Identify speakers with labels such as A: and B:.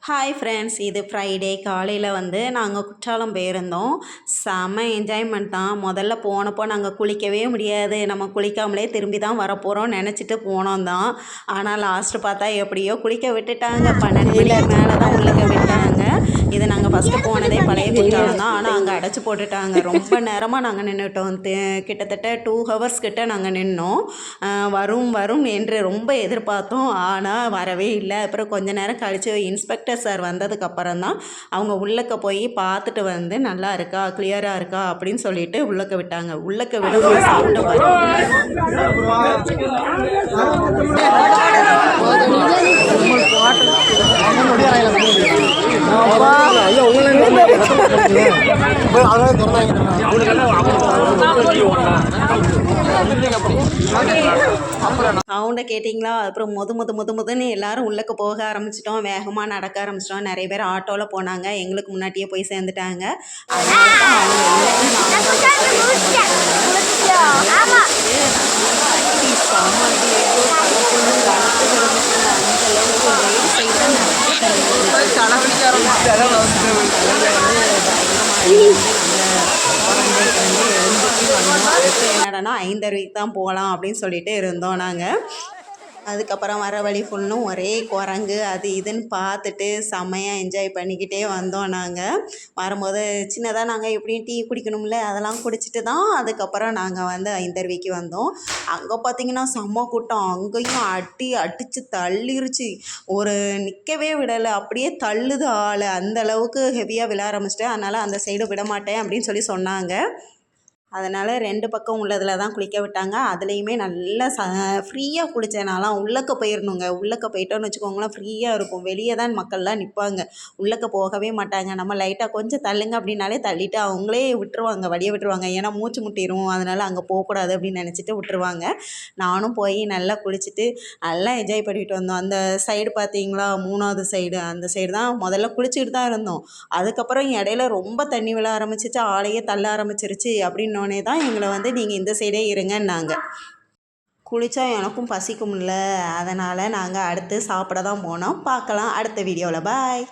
A: Hi friends, இது Friday காலையில் நாங்கள் குற்றாலம் போயிருந்தோம். செம்ம என்ஜாய்மெண்ட் தான். முதல்ல போனப்போ நாங்கள் குளிக்கவே முடியாது, நம்ம குளிக்காமலே திரும்பி தான் வரப்போகிறோம் நினச்சிட்டு போனோம் தான். ஆனால் லாஸ்ட்டு பார்த்தா எப்படியோ குளிக்க விட்டுட்டாங்க. 12 மணிக்கு மேலே தான் உள்ளக்க விட்டாங்க. இது நாங்கள் ஃபஸ்ட்டு போனதே பழைய குற்றாலம் தான். ஆனால் அங்கே அடைச்சி போட்டுட்டாங்க. ரொம்ப நேரமாக நாங்கள் நின்றுட்டோம். கிட்டத்தட்ட 2 ஹவர்ஸ் கிட்ட நாங்கள் நின்னோம். வரும் வரும் என்று ரொம்ப எதிர்பார்த்தோம், ஆனால் வரவே இல்லை. அப்புறம் கொஞ்ச நேரம் கழித்து இன்ஸ்பெக்டர் சார் வந்ததுக்கப்புறம் தான் அவங்க உள்ளக்க போய் பார்த்துட்டு நல்லா இருக்கா, கிளியராக இருக்கா அப்படின்னு சொல்லிட்டு உள்ளக்க விட்டாங்க. உள்ளக்க விடும்போது சவுண்டு வரும். சவுண்டை கேட்டிங்களா? அப்புறம் முதுன்னு எல்லாரும் உள்ளக்க போக ஆரம்பிச்சிட்டோம். வேகமாக நடக்க ஆரம்பிச்சிட்டோம். நிறைய பேர் ஆட்டோவில் போனாங்க. எங்களுக்கு முன்னாடியே போய் சேர்ந்துட்டாங்க. என்னடனா 5:30 தான் போகலாம் அப்படின்னு சொல்லிட்டு இருந்தோம் நாங்கள். அதுக்கப்புறம் வர வழி ஃபுல்லும் ஒரே குரங்கு அது இதுன்னு பார்த்துட்டு செம்மையாக என்ஜாய் பண்ணிக்கிட்டே வந்தோம். நாங்கள் வரும்போது சின்னதாக நாங்கள் எப்படியும் டீ குடிக்கணும்ல, அதெல்லாம் குடிச்சிட்டு தான் அதுக்கப்புறம் நாங்கள் 5:30 வந்தோம். அங்கே பார்த்திங்கன்னா செம்ம கூட்டம். அங்கேயும் அடித்து தள்ளிருச்சு. ஒரு நிற்கவே விடலை, அப்படியே தள்ளுது ஆள். அந்தளவுக்கு ஹெவியாக விழ ஆரம்பிச்சிட்டேன். அதனால் அந்த சைடு விட மாட்டேன் அப்படின்னு சொன்னாங்க. அதனால் 2 பக்கம் உள்ளதில் தான் குளிக்க விட்டாங்க. அதுலேயுமே நல்லா ஃப்ரீயாக குளித்தேன். நான்லாம் உள்ளக்க போயிடணுங்க. உள்ளக்க போயிட்டோன்னு வச்சுக்கோங்களேன், ஃப்ரீயாக இருக்கும். வெளியே தான் மக்கள்லாம் நிற்பாங்க, உள்ளக்க போகவே மாட்டாங்க. நம்ம லைட்டாக கொஞ்சம் தள்ளுங்க அப்படின்னாலே தள்ளிட்டு அவங்களே விட்டுருவாங்க, வழியை விட்டுருவாங்க. ஏன்னா மூச்சு முட்டிடும், அதனால் அங்கே போகக்கூடாது அப்படின்னு நினச்சிட்டு விட்டுருவாங்க. நானும் போய் நல்லா குளிச்சுட்டு நல்லா என்ஜாய் பண்ணிட்டு வந்தோம். அந்த சைடு பார்த்தீங்களா, 3வது சைடு, அந்த சைடு தான் முதல்ல குளிச்சுக்கிட்டு தான் இருந்தோம். அதுக்கப்புறம் இடையில ரொம்ப தண்ணி விழ ஆரம்பிச்சிச்சு, ஆளையே தள்ள ஆரம்பிச்சிருச்சு. அப்படின்னு தான் எங்களை நீங்கள் இந்த சைடே இருங்கன்னாங்க. குளித்தா எனக்கும் பசிக்கும்ல, அதனால் நாங்கள் அடுத்து சாப்பிட தான் போனோம். பார்க்கலாம் அடுத்த வீடியோவில். பாய்.